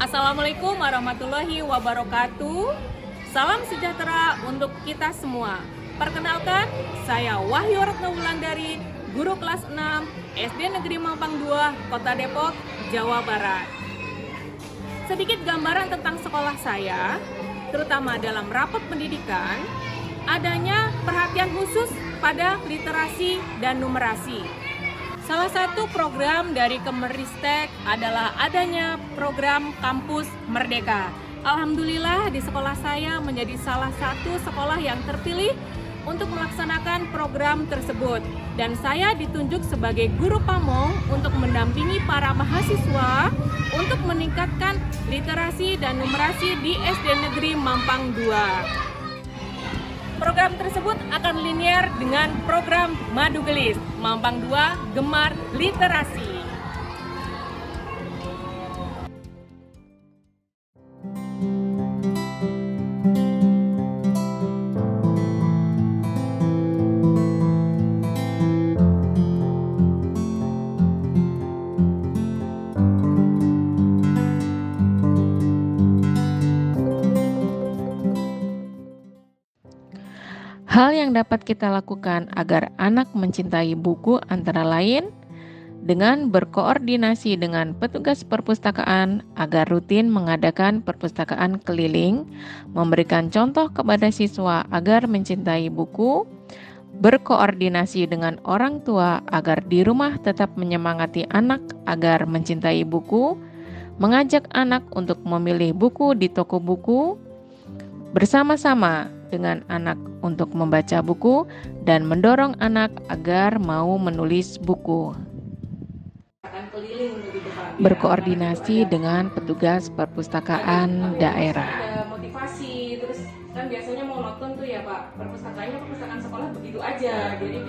Assalamualaikum warahmatullahi wabarakatuh. Salam sejahtera untuk kita semua. Perkenalkan, saya Wahyu Retno Wulandari, guru kelas 6 SD Negeri Mampang 2, Kota Depok, Jawa Barat. Sedikit gambaran tentang sekolah saya, terutama dalam rapat pendidikan, adanya perhatian khusus pada literasi dan numerasi. Salah satu program dari Kemenristek adalah adanya program Kampus Merdeka. Alhamdulillah di sekolah saya menjadi salah satu sekolah yang terpilih untuk melaksanakan program tersebut. Dan saya ditunjuk sebagai guru pamong untuk mendampingi para mahasiswa untuk meningkatkan literasi dan numerasi di SD Negeri Mampang 2. Program tersebut akan linear dengan program Madu Gelis, Mampang 2 Gemar Literasi. Hal yang dapat kita lakukan agar anak mencintai buku antara lain dengan berkoordinasi dengan petugas perpustakaan agar rutin mengadakan perpustakaan keliling, memberikan contoh kepada siswa agar mencintai buku, berkoordinasi dengan orang tua agar di rumah tetap menyemangati anak agar mencintai buku, mengajak anak untuk memilih buku di toko buku, bersama-sama dengan anak untuk membaca buku dan mendorong anak agar mau menulis buku. Berkoordinasi dengan petugas perpustakaan daerah. Ada motivasi, terus kan biasanya mau nonton tuh ya Pak, perpustakaan sekolah begitu aja, jadi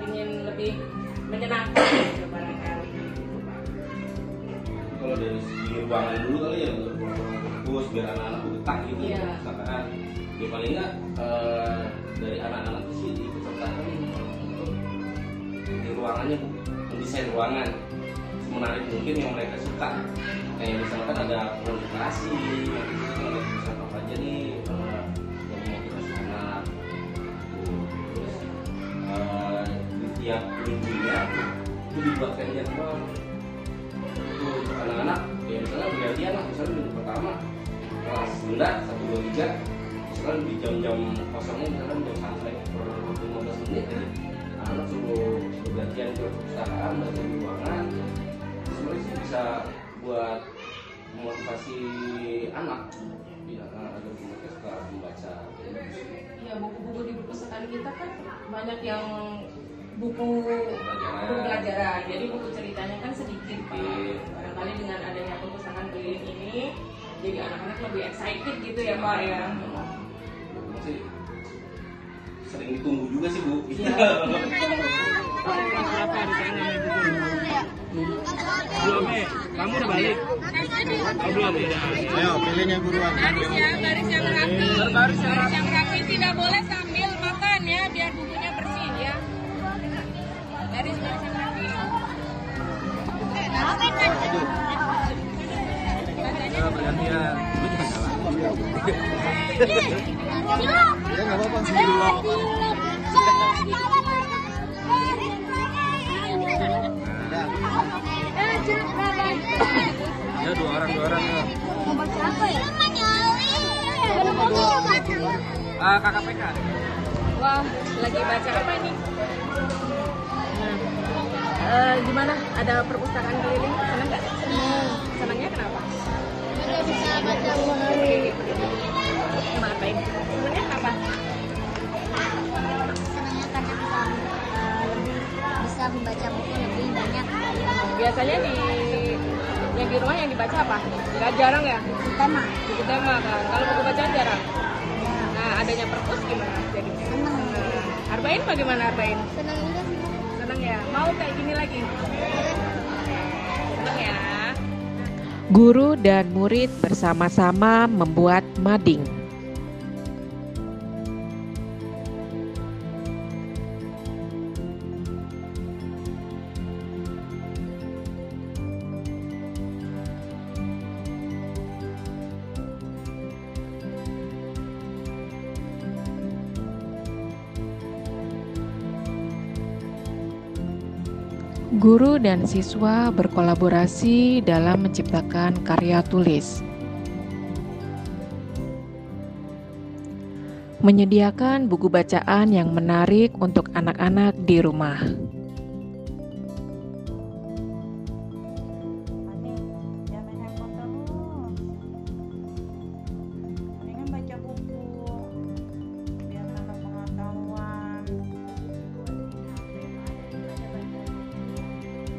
ingin lebih menyenangkan gitu barangkali. Kalau dari segi ruangan dulu kali ya, untuk ruang fokus biar anak-anak betah gitu ya, perpustakaan. Ya paling nggak dari anak-anak itu sih diikutsertakan untuk di ruangannya, mendesain ruangan semenarik mungkin yang mereka suka. Kayak misalkan ada komunikasi, ada tulisan apa aja nih yang memotivasi anak. Terus di tiap minggunya itu dibuatkan jadwal untuk anak-anak. Ya misalnya bergantian lah, misalnya minggu pertama kelas rendah 1, 2, 3. Misalkan di jam-jam kosongnya misalkan jam santai per 15 menit ya, anak suruh bergantian ke perpustakaan, baca di ruangan. Sebenarnya sih bisa buat memotivasi anak ya, agar mereka suka membaca. Ya, buku-buku di perpustakaan kita kan banyak yang buku pembelajaran, jadi buku ceritanya kan sedikit Pak. Barangkali dengan adanya perpustakaan keliling ini jadi anak-anak lebih excited gitu ya Pak ya. Masih sering ditunggu juga sih Bu. Iya. Belum nih, kamu udah balik? Oh belum ya? Ayo pilihnya buruan. Garis yang rapi. Baris yang rapi, tidak boleh sambil makan ya, biar bukunya bersih ya. Baris yang rapi. Pergantian. Gue juga salah. Ya nggak apa-apa sih dulu. Ya dua orang ya. Kakak PK. Wah, lagi baca apa ini? Gimana? Ada perpustakaan keliling? Senang nggak? Senangnya kenapa? Bisa baca buku. Ngapain? Senangnya kenapa? Senangnya karena bisa membaca buku lebih banyak. Biasanya yang di rumah yang dibaca apa? Nggak jarang ya? Tema. Buku tema kan. Kalau buku bacaan jarang. Nah, adanya perpus gimana? Jadi Senang. Arbain bagaimana Arbain? Senang juga sih. Senang ya? Mau kayak gini lagi? Senang ya? Guru dan murid bersama-sama membuat mading. Guru dan siswa berkolaborasi dalam menciptakan karya tulis. Menyediakan buku bacaan yang menarik untuk anak-anak di rumah. Jangan main handphone terus. Mendingan baca buku biar nambah pengetahuan.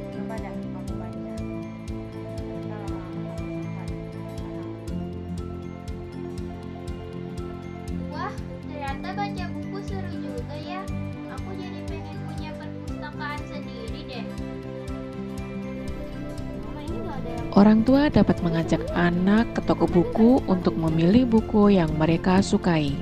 Coba dah kamu baca. Wah, ternyata baca buku seru juga ya. Aku jadi pengen punya perpustakaan sendiri deh. Mama, ini nggak ada yang Orang tua dapat mengajak anak ke toko buku untuk memilih buku yang mereka sukai.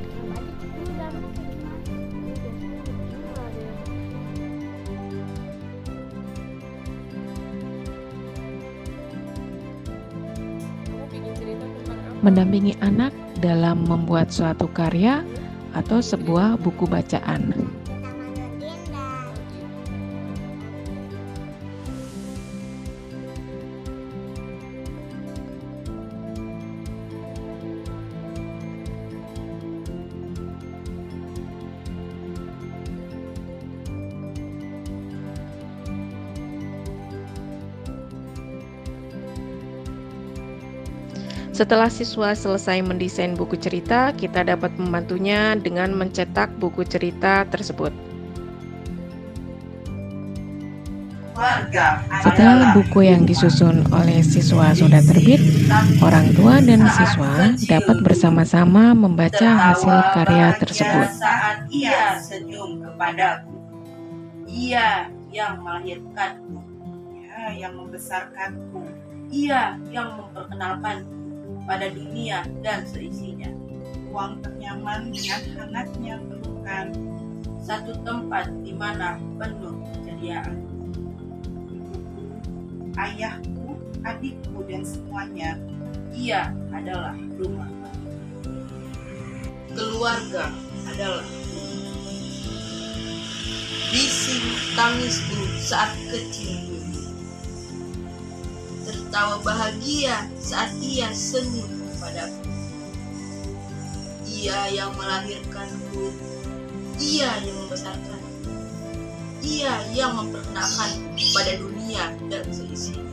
Mendampingi anak dalam membuat suatu karya atau sebuah buku bacaan. Setelah siswa selesai mendesain buku cerita, kita dapat membantunya dengan mencetak buku cerita tersebut. Setelah buku yang disusun oleh siswa sudah terbit, orang tua dan siswa dapat bersama-sama membaca hasil karya tersebut. Saat ia senyum kepadaku, ia yang melahirkanku, ia yang membesarkanku, ia yang memperkenalkanku pada dunia dan seisinya. Ruang ternyaman dengan hangatnya pelukan, satu tempat di mana penuh keceriaan. Ayahku, adikku dan semuanya, ia adalah rumah. Keluarga adalah bising tangisku saat kecil dulu, tertawa bahagia saat ia senyum padaku. Ia yang melahirkanku, ia yang membesarkanku, ia yang memperkenalkanku pada dunia dan seisinya.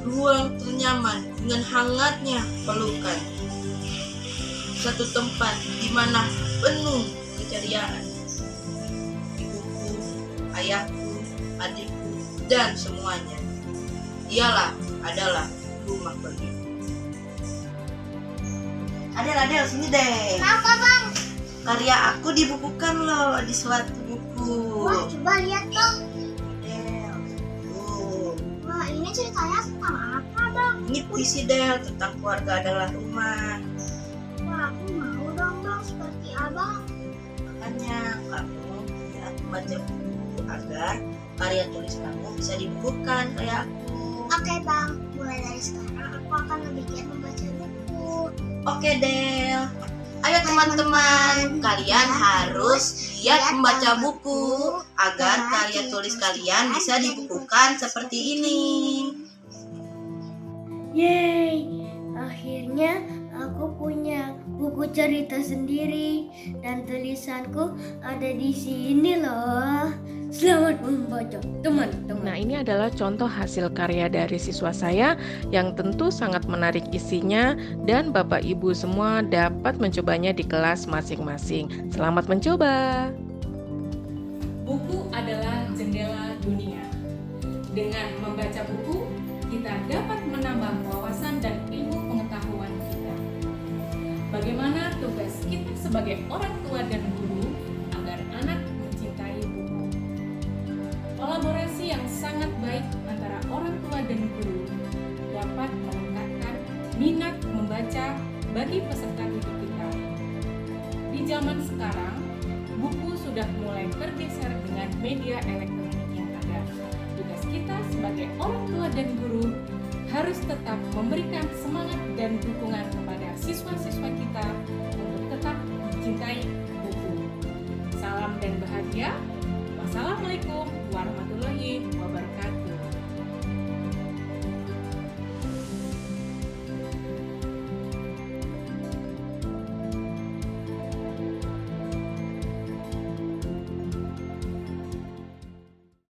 Ruang ternyaman dengan hangatnya pelukan, satu tempat di mana penuh keceriaan. Ibuku, ayahku, adikku, dan semuanya, ialah adalah rumah bagiku. Adel, sini deh. Kenapa, Bang? Karya aku dibukukan loh di suatu buku. Wah, coba lihat dong. Del, tuh. Wah, ini ceritanya tentang apa, Bang? Ini puisi Del tentang keluarga adalah rumah. banyak. Kamu giat membaca buku agar karya tulis kamu bisa dibukukan kayak aku. Oke Bang, mulai dari sekarang aku akan lebih giat membaca buku. Oke Del. Ayo teman-teman, kalian harus giat membaca buku agar karya tulis kalian bisa dibukukan seperti ini. Yeay, akhirnya aku punya buku cerita sendiri dan tulisanku ada di sini loh. Selamat membaca, teman-teman. Nah, ini adalah contoh hasil karya dari siswa saya yang tentu sangat menarik isinya dan Bapak Ibu semua dapat mencobanya di kelas masing-masing. Selamat mencoba. Buku adalah jendela dunia. Dengan membaca buku, kita dapat menambah wawasan dan ilmu pengetahuan kita. Bagaimana tugas kita sebagai orang tua dan guru agar anak mencintai buku? Kolaborasi yang sangat baik antara orang tua dan guru dapat meningkatkan minat membaca bagi peserta didik kita. Di zaman sekarang, buku sudah mulai tergeser dengan media elektronik yang ada. Tugas kita sebagai orang tua dan guru harus tetap memberikan semangat dan dukungan kepada siswa-siswa kita untuk tetap mencintai buku. Salam dan bahagia. Wassalamualaikum warahmatullahi wabarakatuh.